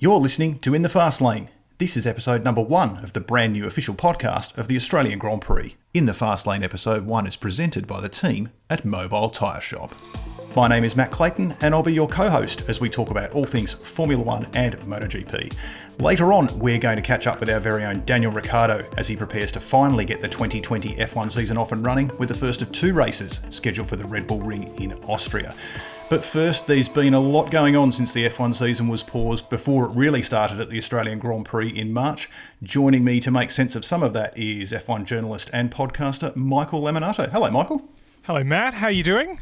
You're listening to In the Fast Lane. This is episode number 1 of the brand new official podcast of the Australian Grand Prix. In the Fast Lane episode 1 is presented by the team at Mobile Tyre Shop. My name is Matt Clayton and I'll be your co-host as we talk about all things Formula 1 and MotoGP. Later on, we're going to catch up with our very own Daniel Ricciardo as he prepares to finally get the 2020 F1 season off and running with the first of 2 races scheduled for the Red Bull Ring in Austria. But first, there's been a lot going on since the F1 season was paused before it really started at the Australian Grand Prix in March. Joining me to make sense of some of that is F1 journalist and podcaster Michael Laminato. Hello, Michael. Hello, Matt. How are you doing?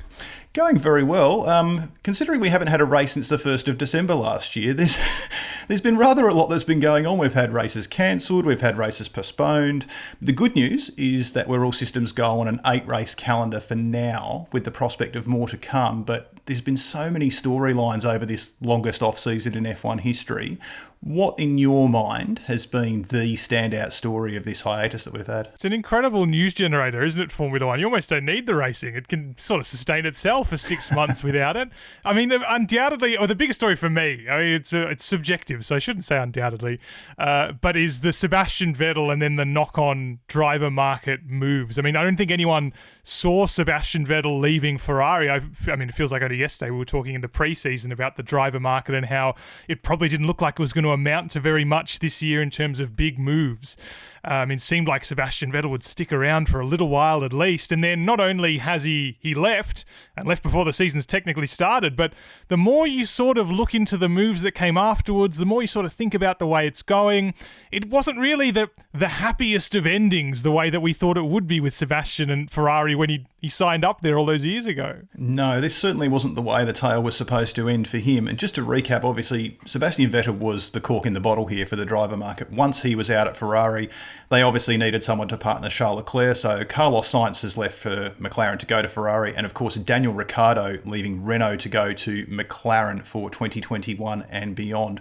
Going very well. Considering we haven't had a race since the 1st of December last year, there's been rather a lot that's been going on. We've had races cancelled, we've had races postponed. The good news is that we're all systems go on an 8-race calendar for now, with the prospect of more to come. But there's been so many storylines over this longest off-season in F1 history. What, in your mind, has been the standout story of this hiatus that we've had? It's an incredible news generator, isn't it, Formula 1? You almost don't need the racing. It can sort of sustain itself for 6 months without it. I mean, undoubtedly, or the biggest story for me, I mean, it's subjective, so I shouldn't say undoubtedly, but is the Sebastian Vettel and then the knock-on driver market moves. I mean, I don't think anyone saw Sebastian Vettel leaving Ferrari. I mean, it feels like only yesterday we were talking in the pre-season about the driver market and how it probably didn't look like it was going to amount to very much this year in terms of big moves. It seemed like Sebastian Vettel would stick around for a little while at least, and then not only has he left, and left before the season's technically started, but the more you sort of look into the moves that came afterwards, the more you sort of think about the way it's going, it wasn't really the happiest of endings the way that we thought it would be with Sebastian and Ferrari when he signed up there all those years ago. No, this certainly wasn't the way the tale was supposed to end for him. And just to recap, obviously, Sebastian Vettel was the cork in the bottle here for the driver market. Once he was out at Ferrari, they obviously needed someone to partner Charles Leclerc, so Carlos Sainz has left for McLaren to go to Ferrari, and of course Daniel Ricciardo leaving Renault to go to McLaren for 2021 and beyond.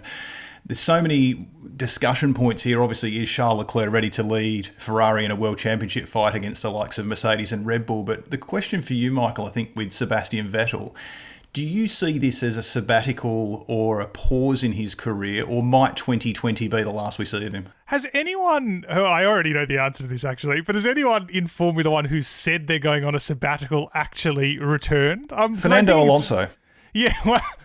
There's so many discussion points here. Obviously, is Charles Leclerc ready to lead Ferrari in a world championship fight against the likes of Mercedes and Red Bull? But the question for you, Michael, I think with Sebastian Vettel, do you see this as a sabbatical or a pause in his career, or might 2020 be the last we see of him? Has anyone, I already know the answer to this actually, but has anyone in Formula 1 who said they're going on a sabbatical actually returned? Fernando Alonso. Yeah,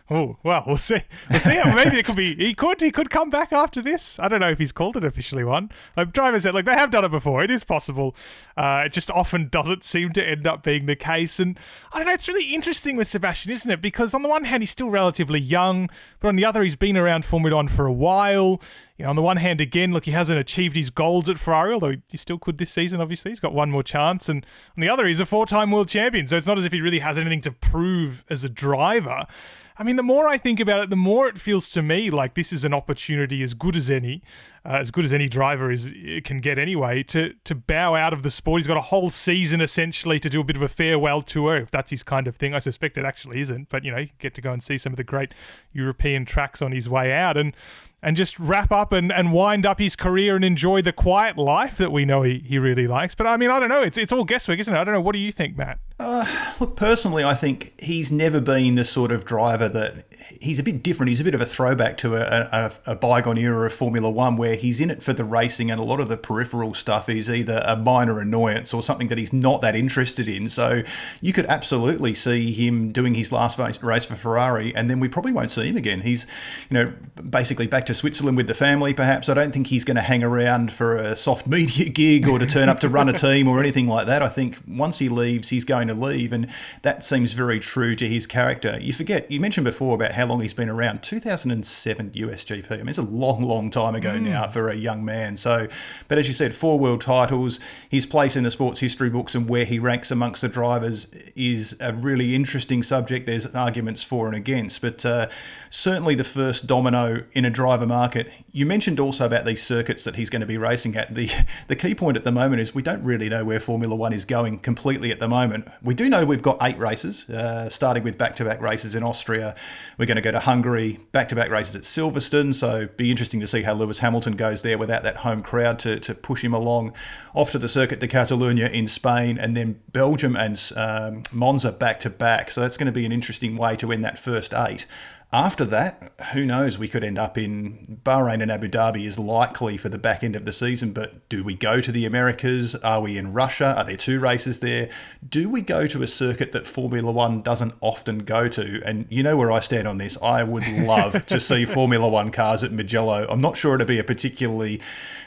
well, we'll see. We'll see. Maybe it could be. He could come back after this. I don't know if he's called it officially one. Drivers said, they have done it before. It is possible. It just often doesn't seem to end up being the case. And I don't know. It's really interesting with Sebastian, isn't it? Because on the one hand, he's still relatively young, but on the other, he's been around Formula 1 for a while. You know, on the one hand, again, look, he hasn't achieved his goals at Ferrari, although he still could this season, obviously. He's got one more chance. And on the other, he's a 4-time world champion. So it's not as if he really has anything to prove as a driver. I mean, the more I think about it, the more it feels to me like this is an opportunity as good as any driver can get anyway, to bow out of the sport. He's got a whole season essentially to do a bit of a farewell tour, if that's his kind of thing. I suspect it actually isn't, but you know, you get to go and see some of the great European tracks on his way out and just wrap up and wind up his career and enjoy the quiet life that we know he really likes. But I mean, I don't know. It's all guesswork, isn't it? I don't know. What do you think, Matt? Look, personally, I think he's never been the sort of driver that... He's a bit different. He's a bit of a throwback to a bygone era of Formula 1 where he's in it for the racing and a lot of the peripheral stuff is either a minor annoyance or something that he's not that interested in. So you could absolutely see him doing his last race for Ferrari and then we probably won't see him again. He's, basically back to Switzerland with the family perhaps. I don't think he's going to hang around for a soft media gig or to turn up to run a team or anything like that. I think once he leaves, he's going to leave, and that seems very true to his character. You mentioned before about how long he's been around. 2007 USGP. I mean, it's a long, long time ago now for a young man. So, but as you said, 4 world titles, his place in the sports history books and where he ranks amongst the drivers is a really interesting subject. There's arguments for and against, but certainly the first domino in a driver market. You mentioned also about these circuits that he's going to be racing at. The key point at the moment is we don't really know where Formula 1 is going completely at the moment. We do know we've got 8 races, starting with back-to-back races in Austria. We're going to go to Hungary, back-to-back races at Silverstone, so be interesting to see how Lewis Hamilton goes there without that home crowd to push him along. Off to the Circuit de Catalunya in Spain, and then Belgium and Monza back-to-back. So that's going to be an interesting way to end that first 8. After that, who knows? We could end up in Bahrain, and Abu Dhabi is likely for the back end of the season. But do we go to the Americas? Are we in Russia? Are there 2 races there? Do we go to a circuit that Formula One doesn't often go to? And you know where I stand on this. I would love to see Formula One cars at Mugello. I'm not sure it'd be a particularly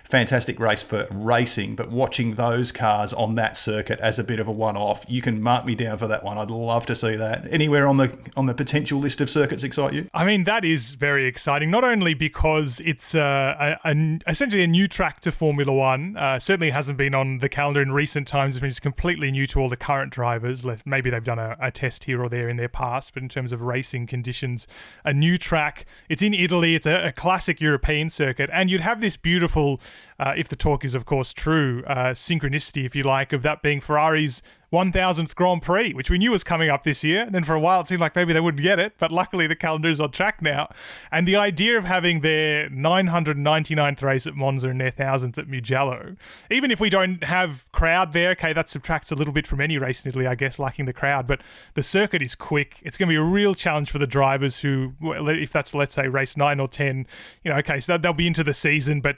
fantastic race for racing, but watching those cars on that circuit as a bit of a one-off, you can mark me down for that one. I'd love to see that. Anywhere on the potential list of circuits excite you? I mean, that is very exciting, not only because it's essentially a new track to Formula One. Certainly hasn't been on the calendar in recent times. It's been just completely new to all the current drivers. Maybe they've done a test here or there in their past, but in terms of racing conditions, a new track. It's in Italy. It's a classic European circuit, and you'd have this beautiful, if the talk is of course true, synchronicity, if you like, of that being Ferrari's 1000th Grand Prix, which we knew was coming up this year. And then for a while, it seemed like maybe they wouldn't get it, but luckily the calendar is on track now. And the idea of having their 999th race at Monza and their 1000th at Mugello, even if we don't have crowd there, okay, that subtracts a little bit from any race in Italy, I guess, lacking the crowd, but the circuit is quick. It's going to be a real challenge for the drivers who, if that's, let's say, race 9 or 10, okay, so they'll be into the season, but,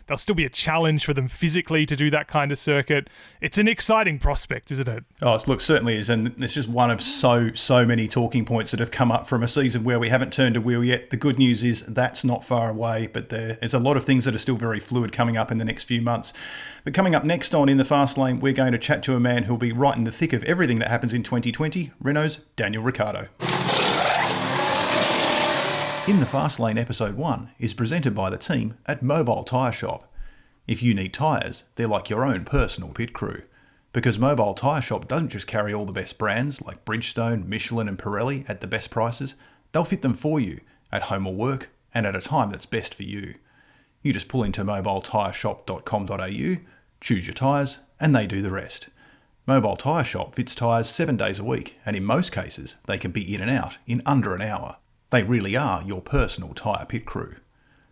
they'll still be a challenge for them physically to do that kind of circuit. It's an exciting prospect, isn't it? Oh, look, certainly is, and it's just one of so many talking points that have come up from a season where we haven't turned a wheel yet. The good news is that's not far away, but there's a lot of things that are still very fluid coming up in the next few months. But coming up next on In the Fast Lane, we're going to chat to a man who'll be right in the thick of everything that happens in 2020, Renault's Daniel Ricciardo. In the Fast Lane episode 1 is presented by the team at Mobile Tyre Shop. If you need tyres, they're like your own personal pit crew. Because Mobile Tyre Shop doesn't just carry all the best brands like Bridgestone, Michelin and Pirelli at the best prices, they'll fit them for you, at home or work, and at a time that's best for you. You just pull into mobiletireshop.com.au, choose your tyres, and they do the rest. Mobile Tyre Shop fits tyres 7 days a week, and in most cases, they can be in and out in under an hour. They really are your personal tyre pit crew.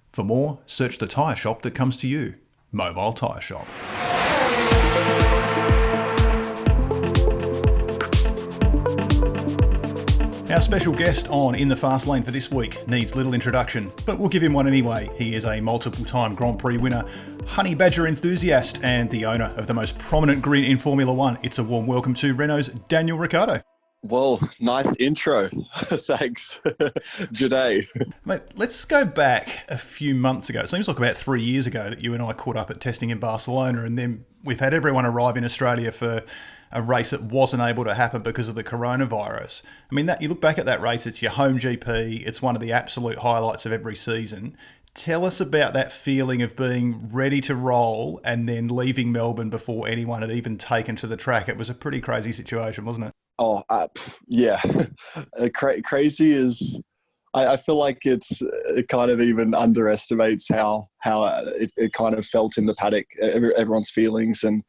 For more, search the tyre shop that comes to you. Mobile Tyre Shop. Our special guest on In the Fast Lane for this week needs little introduction, but we'll give him one anyway. He is a multiple-time Grand Prix winner, honey badger enthusiast, and the owner of the most prominent grin in Formula One. It's a warm welcome to Renault's Daniel Ricciardo. Well, nice intro. Thanks. Good day. Mate, let's go back a few months ago. It seems like about 3 years ago that you and I caught up at testing in Barcelona, and then we've had everyone arrive in Australia for a race that wasn't able to happen because of the coronavirus. I mean, that you look back at that race, it's your home GP. It's one of the absolute highlights of every season. Tell us about that feeling of being ready to roll and then leaving Melbourne before anyone had even taken to the track. It was a pretty crazy situation, wasn't it? Oh, yeah. Crazy is, I feel like it kind of even underestimates how it kind of felt in the paddock, everyone's feelings. And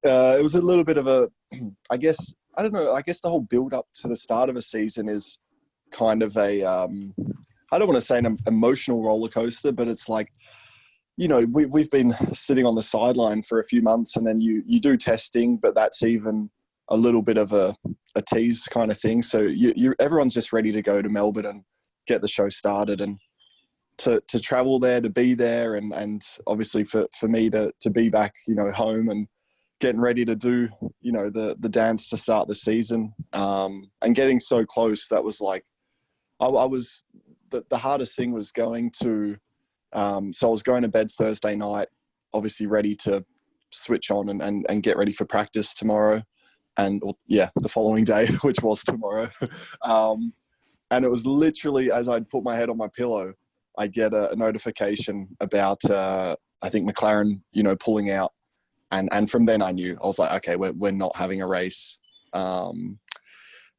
it was a little bit of a, I guess the whole build up to the start of a season is kind of a, I don't want to say an emotional roller coaster, but it's like, we've been sitting on the sideline for a few months, and then you do testing, but that's even a little bit of a tease kind of thing. So everyone's just ready to go to Melbourne and get the show started, and to travel there, to be there, and obviously for me to be back, home and getting ready to do, the dance to start the season, and getting so close. That was like, I was, the hardest thing was going to, so I was going to bed Thursday night, obviously ready to switch on and get ready for practice tomorrow. And the following day, which was tomorrow. And it was literally as I'd put my head on my pillow, I get a notification about, I think McLaren, pulling out. And from then I knew, I was like, okay, we're not having a race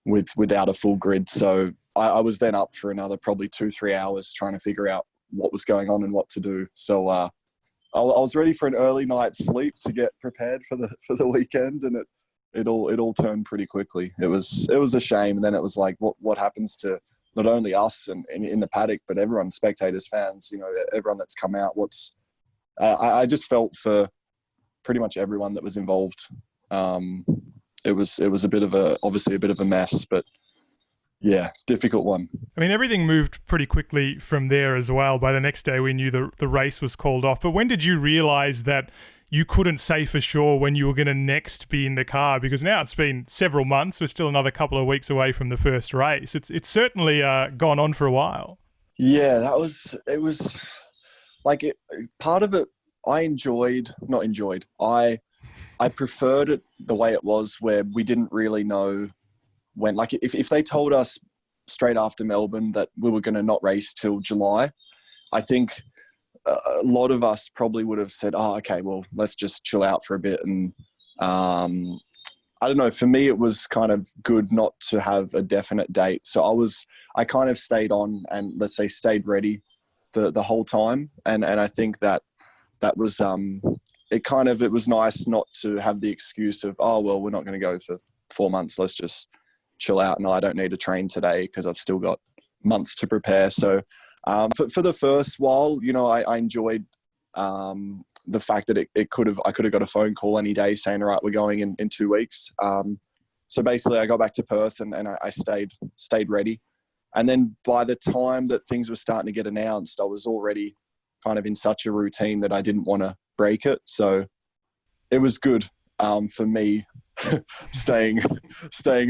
without a full grid. So I was then up for another probably 2-3 hours trying to figure out what was going on and what to do. So I was ready for an early night's sleep to get prepared for the weekend, and it all turned pretty quickly. It was a shame. And then it was like, what happens to not only us and in the paddock, but everyone, spectators, fans, everyone that's come out. I just felt for pretty much everyone that was involved. It was obviously a bit of a mess, but Yeah, difficult one. I mean, everything moved pretty quickly from there as well. By the next day, we knew the race was called off. But when did you realise that you couldn't say for sure when you were going to next be in the car? Because now it's been several months. We're still another couple of weeks away from the first race. It's certainly gone on for a while. Yeah, it was like part of it I preferred it the way it was, where we didn't really know when, like if they told us straight after Melbourne that we were going to not race till July, I think a lot of us probably would have said, oh, okay, well, let's just chill out for a bit. And I don't know, for me, it was kind of good not to have a definite date. So I kind of stayed on and, let's say, stayed ready the whole time. And I think that was, it was nice not to have the excuse of, oh, well, we're not going to go for 4 months. Let's just chill out. And I don't need to train today because I've still got months to prepare. So for the first while, I enjoyed the fact that I could have got a phone call any day saying, all right, we're going in 2 weeks. So basically I got back to Perth and I stayed ready. And then by the time that things were starting to get announced, I was already kind of in such a routine that I didn't want to break it. So it was good for me. staying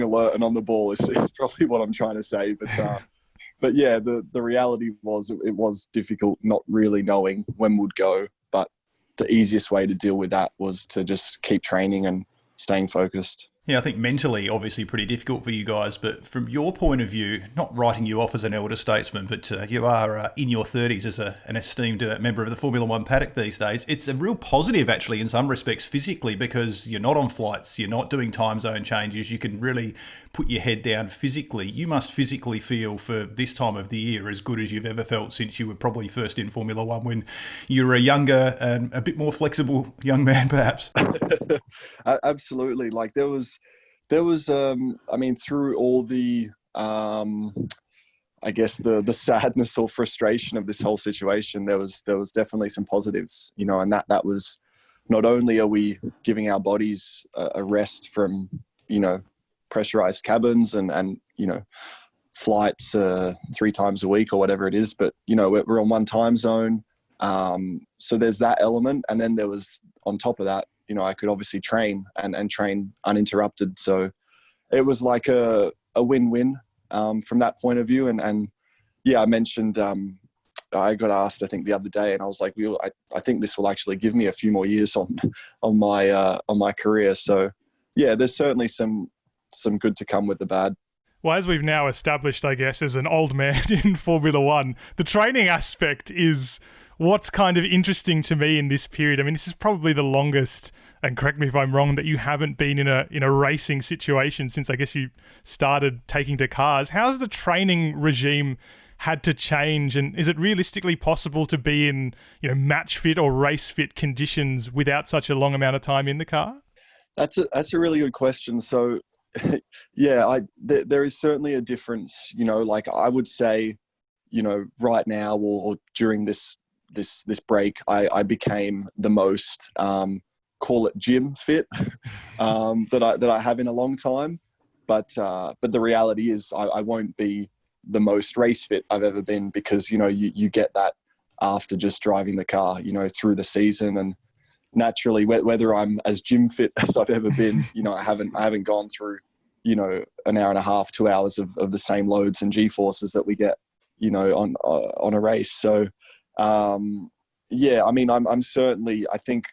alert and on the ball is probably what I'm trying to say. But yeah, the reality was it was difficult not really knowing when we'd go. But the easiest way to deal with that was to just keep training and staying focused. Yeah, I think mentally, obviously, pretty difficult for you guys. But from your point of view, not writing you off as an elder statesman, but you are in your 30s as an esteemed member of the Formula One paddock these days. It's a real positive, actually, in some respects, physically, because you're not on flights, you're not doing time zone changes. You can really put your head down physically. You must physically feel for this time of the year as good as you've ever felt since you were probably first in Formula One when you were a younger and a bit more flexible young man, perhaps. Absolutely. Like there was, I mean, through all the, I guess the sadness or frustration of this whole situation, there was definitely some positives, and that was, not only are we giving our bodies a rest from, pressurized cabins and flights 3 times a week or whatever it is, but, we're on one time zone. So there's that element. And then there was, on top of that, I could obviously train and train uninterrupted. So it was like a win-win from that point of view. And yeah, I mentioned, I got asked, I think the other day, and I was like, I think this will actually give me a few more years on my career. So yeah, there's certainly some good to come with the bad. Well, as we've now established, I guess, as an old man in Formula One, the training aspect is what's kind of interesting to me in this period. I mean, this is probably the longest, and correct me if I'm wrong, that you haven't been in a racing situation since, I guess, you started taking to cars. How's the training regime had to change, and is it realistically possible to be in match fit or race fit conditions without such a long amount of time in the car? That's a really good question. So yeah, there is certainly a difference. Like I would say, right now or during this break, I became the most call it gym fit that I have in a long time. But the reality is I won't be the most race fit I've ever been, because you get that after just driving the car through the season. And naturally, whether I'm as gym fit as I've ever been, I haven't gone through an hour and a half, 2 hours of the same loads and G-forces that we get on a race. So yeah, I mean, I'm certainly, I think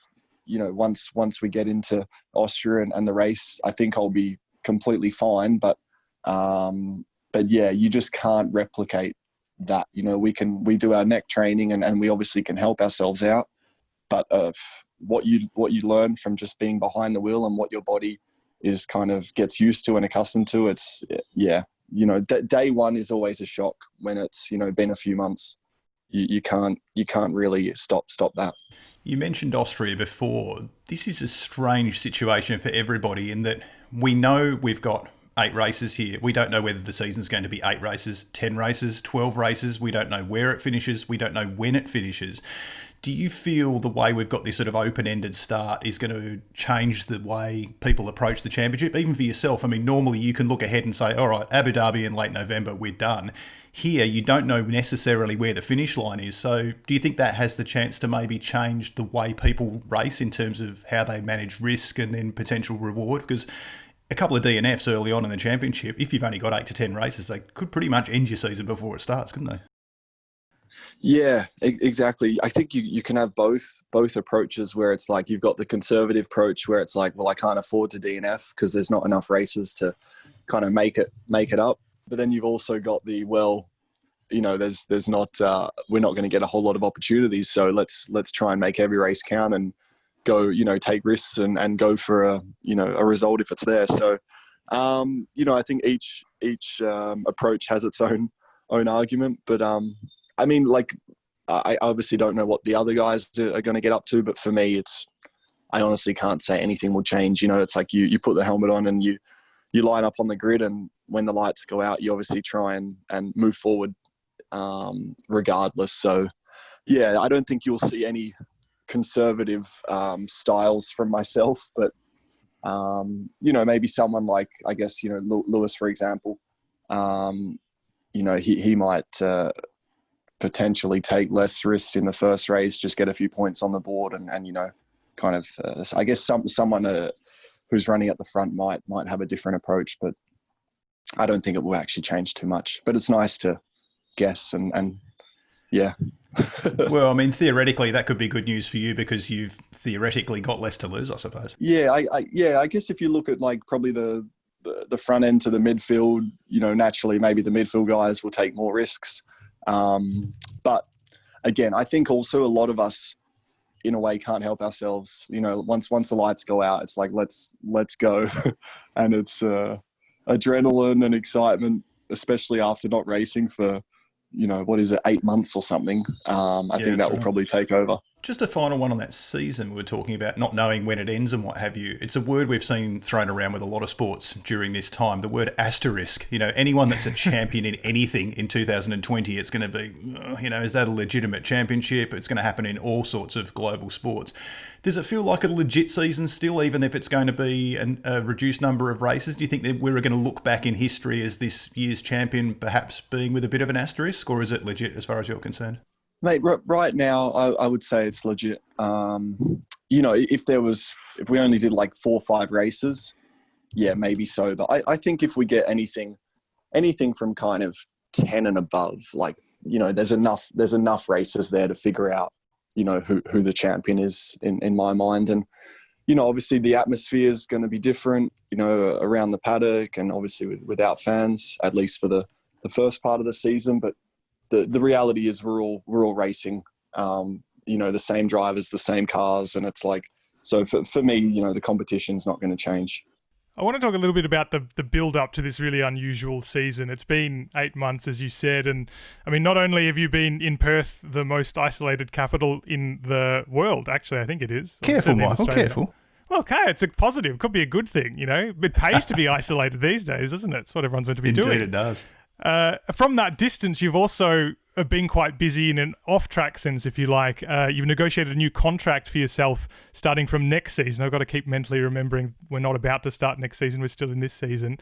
once we get into Austria and the race, I think I'll be completely fine. But yeah, you just can't replicate that. We do our neck training and we obviously can help ourselves out. But what you learn from just being behind the wheel and what your body is kind of gets used to and accustomed to, it's, yeah, day one is always a shock when it's, been a few months. You can't really stop that. You mentioned Austria before. This is a strange situation for everybody in that we know we've got 8 races here. We don't know whether the season's going to be 8 races, 10 races, 12 races. We don't know where it finishes. We don't know when it finishes. Do you feel the way we've got this sort of open-ended start is going to change the way people approach the championship, even for yourself? I mean, normally you can look ahead and say, all right, Abu Dhabi in late November, we're done. Here, you don't know necessarily where the finish line is. So do you think that has the chance to maybe change the way people race in terms of how they manage risk and then potential reward? Because a couple of DNFs early on in the championship, if you've only got 8 to 10 races, they could pretty much end your season before it starts, couldn't they? Yeah, exactly. I think you can have both approaches where it's like you've got the conservative approach where it's like, well, I can't afford to DNF because there's not enough races to kind of make it up. But then you've also got the, well, you know, there's not we're not going to get a whole lot of opportunities, so let's try and make every race count and go, you know, take risks and go for a result if it's there. So I think each approach has its own argument, but I mean, like, I obviously don't know what the other guys are going to get up to, but for me, I honestly can't say anything will change. You know, it's like you put the helmet on and you line up on the grid, and when the lights go out, you obviously try and move forward regardless. So, yeah, I don't think you'll see any conservative styles from myself, but, maybe someone like, I guess, Lewis, for example, he might potentially take less risks in the first race, just get a few points on the board and kind of, I guess someone who's running at the front might have a different approach, but I don't think it will actually change too much. But it's nice to guess and yeah. Well, I mean, theoretically, that could be good news for you because you've theoretically got less to lose, I suppose. Yeah, I guess if you look at like probably the front end to the midfield, naturally maybe the midfield guys will take more risks. But again, I think also a lot of us, in a way, can't help ourselves. Once the lights go out, it's like let's go, and it's adrenaline and excitement, especially after not racing for 8 months or something. I think that will probably take over. Just a final one on that season we were talking about, not knowing when it ends and what have you. It's a word we've seen thrown around with a lot of sports during this time, the word asterisk. Anyone that's a champion in anything in 2020, it's going to be, is that a legitimate championship? It's going to happen in all sorts of global sports. Does it feel like a legit season still, even if it's going to be a reduced number of races? Do you think that we're going to look back in history as this year's champion perhaps being with a bit of an asterisk, or is it legit as far as you're concerned? Mate, right now, I would say it's legit. If we only did like 4 or 5 races, yeah, maybe so. But I think if we get anything from kind of 10 and above, like, there's enough races there to figure out, who the champion is in my mind. And, obviously the atmosphere is going to be different, around the paddock and obviously without fans, at least for the first part of the season. But the reality is we're all racing, the same drivers, the same cars. And it's like, so for me, the competition's not going to change. I want to talk a little bit about the build up to this really unusual season. It's been 8 months, as you said. And I mean, not only have you been in Perth, the most isolated capital in the world, actually, I think it is. Careful, Michael, careful. Well, okay, it's a positive. Could be a good thing, It pays to be isolated these days, doesn't it? It's what everyone's meant to be doing. Indeed, it does. From that distance, you've also been quite busy in an off-track sense, if you like. You've negotiated a new contract for yourself starting from next season. I've got to keep mentally remembering we're not about to start next season. We're still in this season.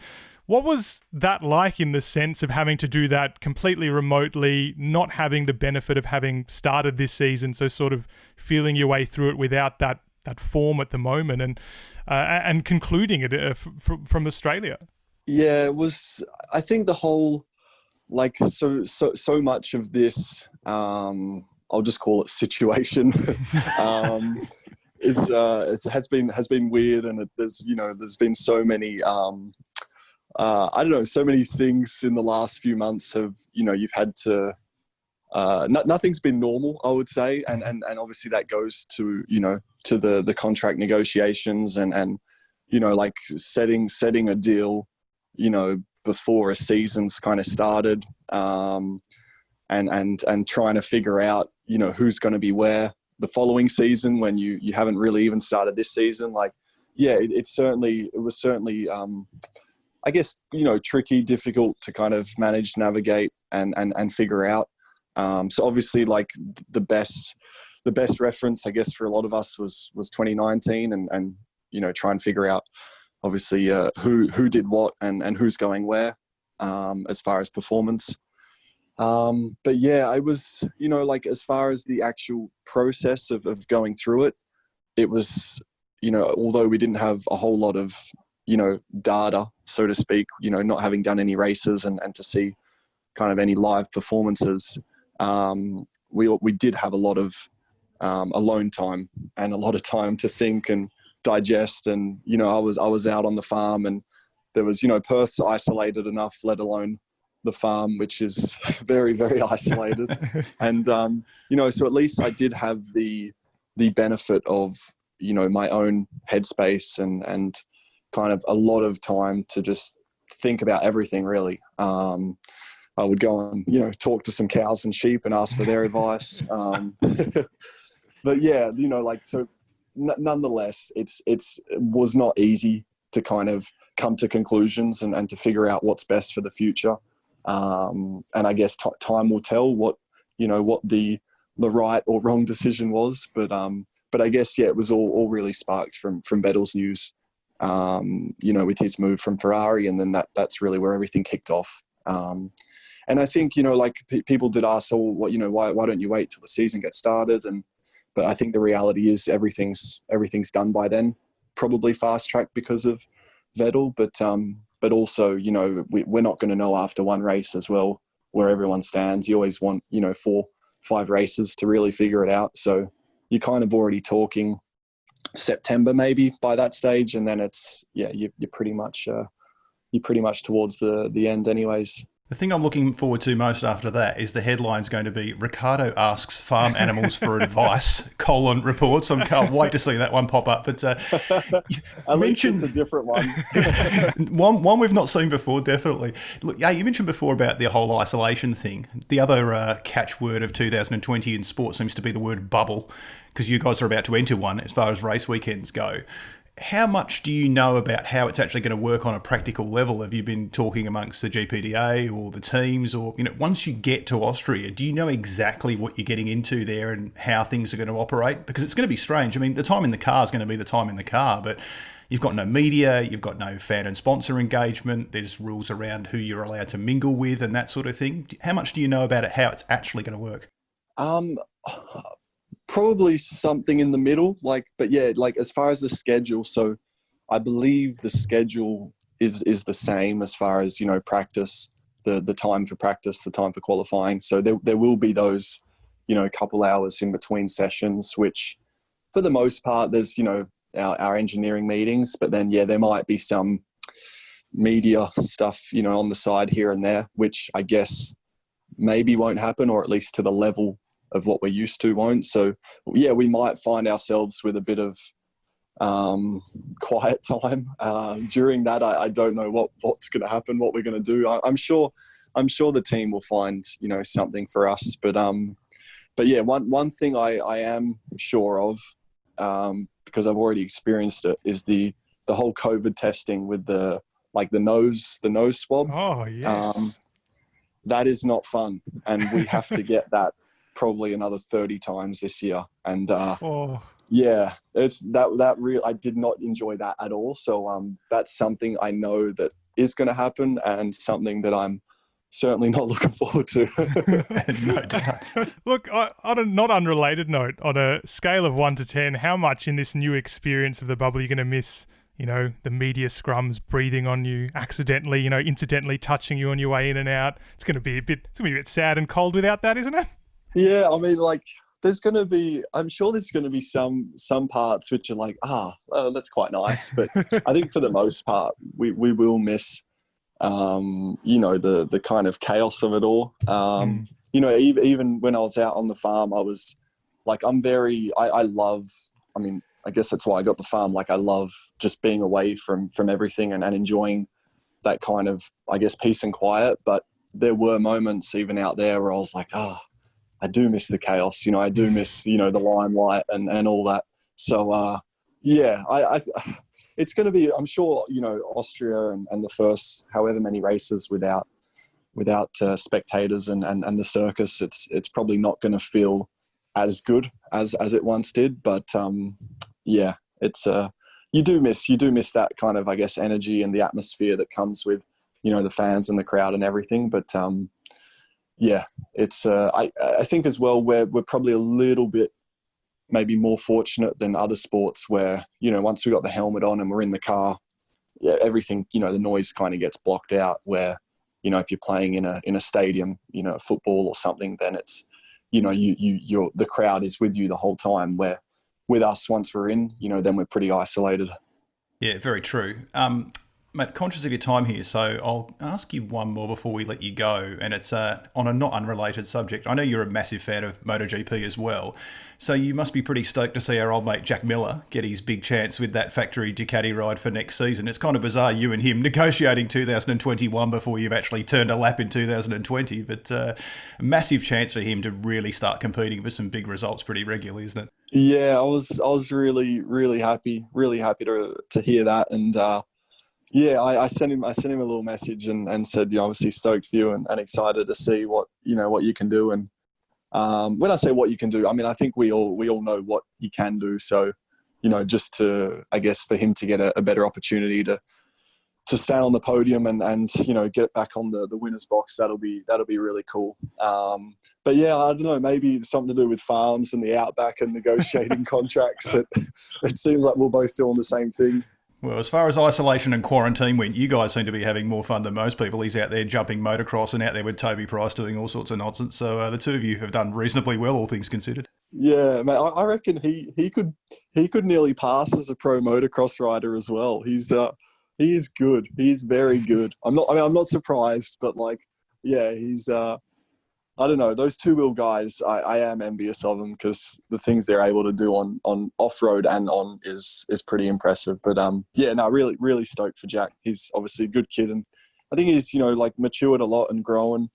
What was that like in the sense of having to do that completely remotely, not having the benefit of having started this season, so sort of feeling your way through it without that form at the moment and concluding it from Australia? Yeah, it was, I think the whole, like, so much of this, I'll just call it situation, has been weird. And there's been so many, so many things in the last few months you've had to, nothing's been normal, I would say. And obviously that goes to, to the contract negotiations and like setting a deal, before a season's kind of started, and trying to figure out, who's going to be where the following season when you haven't really even started this season. Like, yeah, it was certainly I guess, tricky, difficult to kind of manage, navigate, and figure out. So obviously, like the best reference, I guess, for a lot of us was 2019, and try and figure out obviously who did what and who's going where as far as performance. But yeah, I was, like as far as the actual process of going through it, it was, although we didn't have a whole lot of, data, so to speak, not having done any races and to see kind of any live performances, we did have a lot of alone time and a lot of time to think and digest. And, I was out on the farm, and there was, Perth's isolated enough, let alone the farm, which is very, very isolated. And, so at least I did have the benefit of, my own headspace and kind of a lot of time to just think about everything, really. I would go and, talk to some cows and sheep and ask for their advice. But yeah, so nonetheless, it was not easy to kind of come to conclusions and to figure out what's best for the future. And I guess time will tell what the right or wrong decision was. But I guess, yeah, it was all really sparked from Vettel's news, with his move from Ferrari. And then that's really where everything kicked off. And I think, people did ask, why don't you wait till the season gets started? But I think the reality is everything's done by then, probably fast track because of Vettel. But also, we're not going to know after one race as well where everyone stands. You always want, 4-5 races to really figure it out. So you're kind of already talking September maybe by that stage, and then it's you're pretty much towards the end anyways. The thing I'm looking forward to most after that is the headline's going to be Ricciardo asks farm animals for advice, reports. I can't wait to see that one pop up. But at least it's a different one. one we've not seen before, definitely. Look, yeah, you mentioned before about the whole isolation thing. The other catchword of 2020 in sport seems to be the word bubble, because you guys are about to enter one as far as race weekends go. How much do you know about how it's actually going to work on a practical level? Have you been talking amongst the GPDA or the teams, or, once you get to Austria, do you know exactly what you're getting into there and how things are going to operate? Because it's going to be strange. I mean, the time in the car is going to be the time in the car, but you've got no media, you've got no fan and sponsor engagement. There's rules around who you're allowed to mingle with and that sort of thing. How much do you know about it, how it's actually going to work? Probably something in the middle, but yeah, as far as the schedule, so I believe the schedule is the same as far as, practice, the time for practice, the time for qualifying. So there will be those, couple hours in between sessions, which for the most part, there's, our engineering meetings, but then, yeah, there might be some media stuff, on the side here and there, which I guess maybe won't happen, or at least to the level of what we're used to won't. So yeah, we might find ourselves with a bit of quiet time during that. I don't know what's going to happen, what we're going to do. I'm sure the team will find something for us. But yeah, one thing I am sure of, because I've already experienced it, is the whole COVID testing with the nose swab. Oh yes. That is not fun, and we have to get that probably another 30 times this year. And yeah, it's that real. I did not enjoy that at all. So that's something I know that is going to happen, and something that I'm certainly not looking forward to. No doubt. Look, on a not unrelated note, on a scale of 1 to 10, how much in this new experience of the bubble are you going to miss? The media scrums breathing on you accidentally, incidentally touching you on your way in and out. It's going to be a bit sad and cold without that, isn't it? Yeah, I mean, I'm sure there's going to be some parts which are that's quite nice. But I think for the most part, we will miss, the kind of chaos of it all. Even when I was out on the farm, I was I love, I guess that's why I got the farm. I love just being away from everything and enjoying that kind of, I guess, peace and quiet. But there were moments even out there where I was like, I do miss the chaos, I do miss, the limelight and all that. So, yeah, it's going to be, I'm sure, Austria and the first however many races without spectators and the circus, it's probably not going to feel as good as it once did. But yeah, it's you do miss that kind of, I guess, energy and the atmosphere that comes with the fans and the crowd and everything. But yeah, it's I think as well we're probably a little bit maybe more fortunate than other sports where once we got the helmet on and we're in the car, yeah, everything, the noise kind of gets blocked out. Where if you're playing in a stadium, football or something, then it's you're the crowd is with you the whole time. Where with us, once we're in, then we're pretty isolated. Yeah, very true. Mate, conscious of your time here, so I'll ask you one more before we let you go, and it's on a not unrelated subject. I know you're a massive fan of MotoGP as well, so you must be pretty stoked to see our old mate Jack Miller get his big chance with that factory Ducati ride for next season. It's kind of bizarre, you and him negotiating 2021 before you've actually turned a lap in 2020, but a massive chance for him to really start competing for some big results pretty regularly, isn't it? Yeah, I was really, really happy to hear that. And yeah, I sent him a little message and said, obviously stoked for you and excited to see what you can do. And when I say what you can do, I mean, I think we all know what he can do. So, just to, I guess, for him to get a better opportunity to stand on the podium and get back on the winner's box, that'll be really cool. But yeah, I don't know, maybe something to do with farms and the outback and negotiating contracts. It seems like we're both doing the same thing. Well, as far as isolation and quarantine went, you guys seem to be having more fun than most people. He's out there jumping motocross and out there with Toby Price doing all sorts of nonsense. So the two of you have done reasonably well, all things considered. Yeah, mate, I reckon he could nearly pass as a pro motocross rider as well. He is good. He's very good. I'm not surprised, but yeah, he's I don't know, those two-wheel guys, I am envious of them because the things they're able to do on off-road and on is pretty impressive. But yeah, no, really, really stoked for Jack. He's obviously a good kid, and I think he's, matured a lot and grown.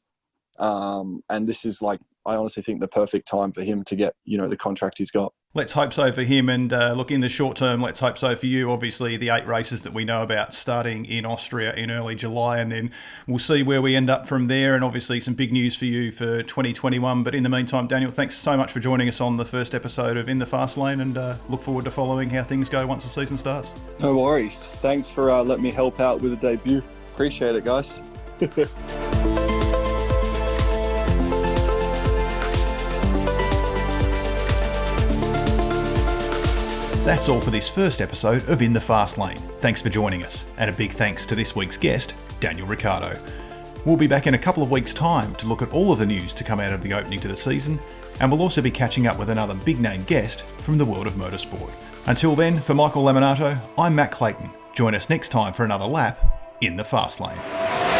And this is I honestly think the perfect time for him to get, the contract he's got. Let's hope so for him, and look, in the short term, let's hope so for you. Obviously, the 8 races that we know about starting in Austria in early July, and then we'll see where we end up from there, and obviously some big news for you for 2021. But in the meantime, Daniel, thanks so much for joining us on the first episode of In the Fast Lane, and look forward to following how things go once the season starts. No worries. Thanks for letting me help out with the debut. Appreciate it, guys. That's all for this first episode of In the Fast Lane. Thanks for joining us, and a big thanks to this week's guest, Daniel Ricciardo. We'll be back in a couple of weeks' time to look at all of the news to come out of the opening to the season, and we'll also be catching up with another big-name guest from the world of motorsport. Until then, for Michael Laminato, I'm Matt Clayton. Join us next time for another lap in the Fast Lane.